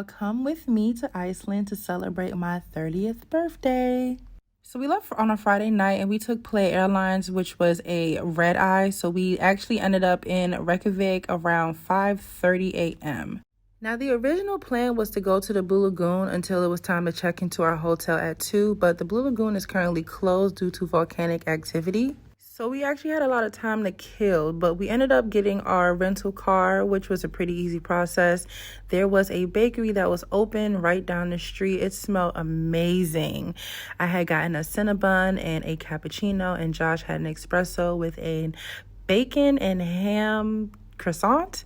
y'all come with me to Iceland to celebrate my 30th birthday. So we left on a Friday night and we took Play Airlines, which was a red eye. So we actually ended up in Reykjavik around 5:30 a.m. Now, the original plan was to go to the Blue Lagoon until it was time to check into our hotel at 2, but the Blue Lagoon is currently closed due to volcanic activity. So we actually had a lot of time to kill, but we ended up getting our rental car, which was a pretty easy process. There was a bakery that was open right down the street. It smelled amazing. I had gotten a Cinnabon and a cappuccino, and Josh had an espresso with a bacon and ham croissant.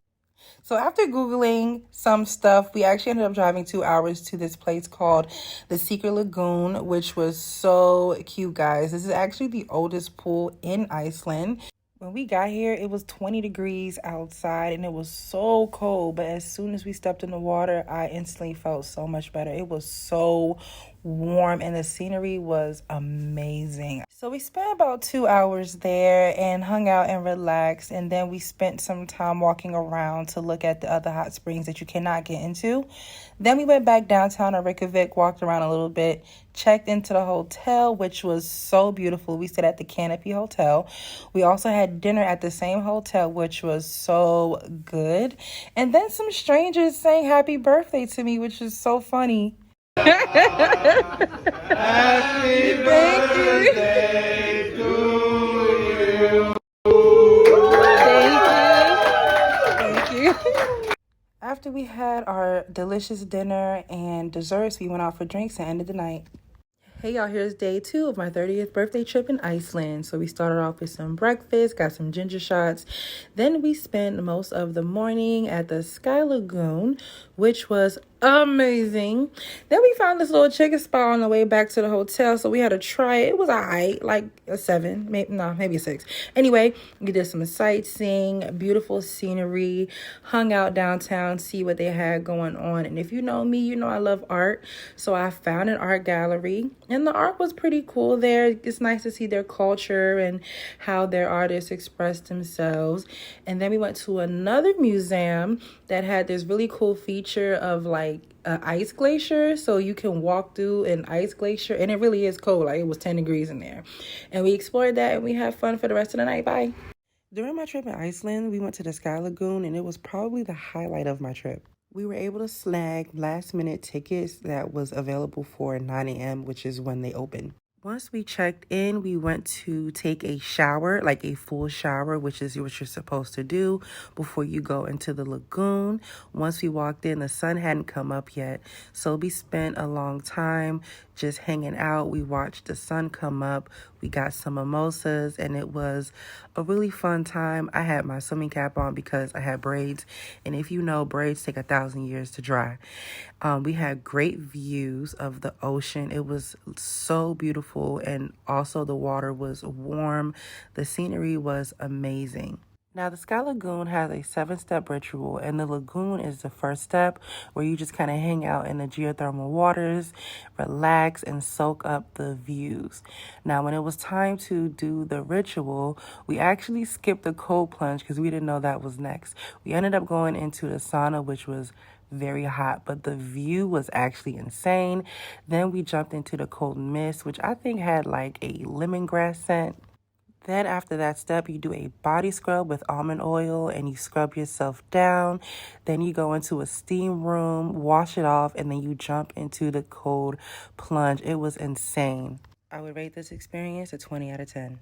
So after Googling some stuff, we actually ended up driving 2 hours to this place called the Secret Lagoon, which was so cute, guys. This is actually the oldest pool in Iceland. When we got here, it was 20 degrees outside and it was so cold. But as soon as we stepped in the water, I instantly felt so much better. It was so warm and the scenery was amazing. So we spent about 2 hours there and hung out and relaxed. And then we spent some time walking around to look at the other hot springs that you cannot get into. Then we went back downtown to Reykjavik, walked around a little bit, checked into the hotel, which was so beautiful. We stayed at the Canopy Hotel. We also had dinner at the same hotel, which was so good. And then some strangers sang happy birthday to me, which is so funny. Happy birthday to you. Thank you. After we had our delicious dinner and desserts, we went out for drinks and ended the night. Hey y'all, here's day 2 of my 30th birthday trip in Iceland. So we started off with some breakfast, got some ginger shots. Then we spent most of the morning at the Sky Lagoon, which was amazing. Then we found this little chicken spot on the way back to the hotel, so we had to try it. It was alright, like a 7, maybe a 6. Anyway, we did some sightseeing, beautiful scenery, hung out downtown, see what they had going on. And if you know me, you know I love art, so I found an art gallery, and the art was pretty cool there. It's nice to see their culture and how their artists express themselves. And then we went to another museum that had this really cool feature of like an ice glacier, so you can walk through an ice glacier, and it really is cold. Like, it was 10 degrees in there, and we explored that and we had fun for the rest of the night. Bye. During my trip in Iceland, we went to the Sky Lagoon, and it was probably the highlight of my trip. We were able to snag last minute tickets that was available for 9 a.m., which is when they open. Once we checked in, we went to take a shower, like a full shower, which is what you're supposed to do before you go into the lagoon. Once we walked in, the sun hadn't come up yet, so we spent a long time just hanging out. We watched the sun come up. We got some mimosas, and it was a really fun time. I had my swimming cap on because I had braids, and if you know, braids take 1,000 years to dry. We had great views of the ocean. It was so beautiful, and also the water was warm. The scenery was amazing. Now, the Sky Lagoon has a 7-step ritual, and the lagoon is the first step, where you just kind of hang out in the geothermal waters, relax, and soak up the views. Now, when it was time to do the ritual, we actually skipped the cold plunge because we didn't know that was next. We ended up going into the sauna, which was very hot, but the view was actually insane. Then we jumped into the cold mist, which I think had like a lemongrass scent. Then after that step, you do a body scrub with almond oil and you scrub yourself down. Then you go into a steam room, wash it off, and then you jump into the cold plunge. It was insane. I would rate this experience a 20 out of 10.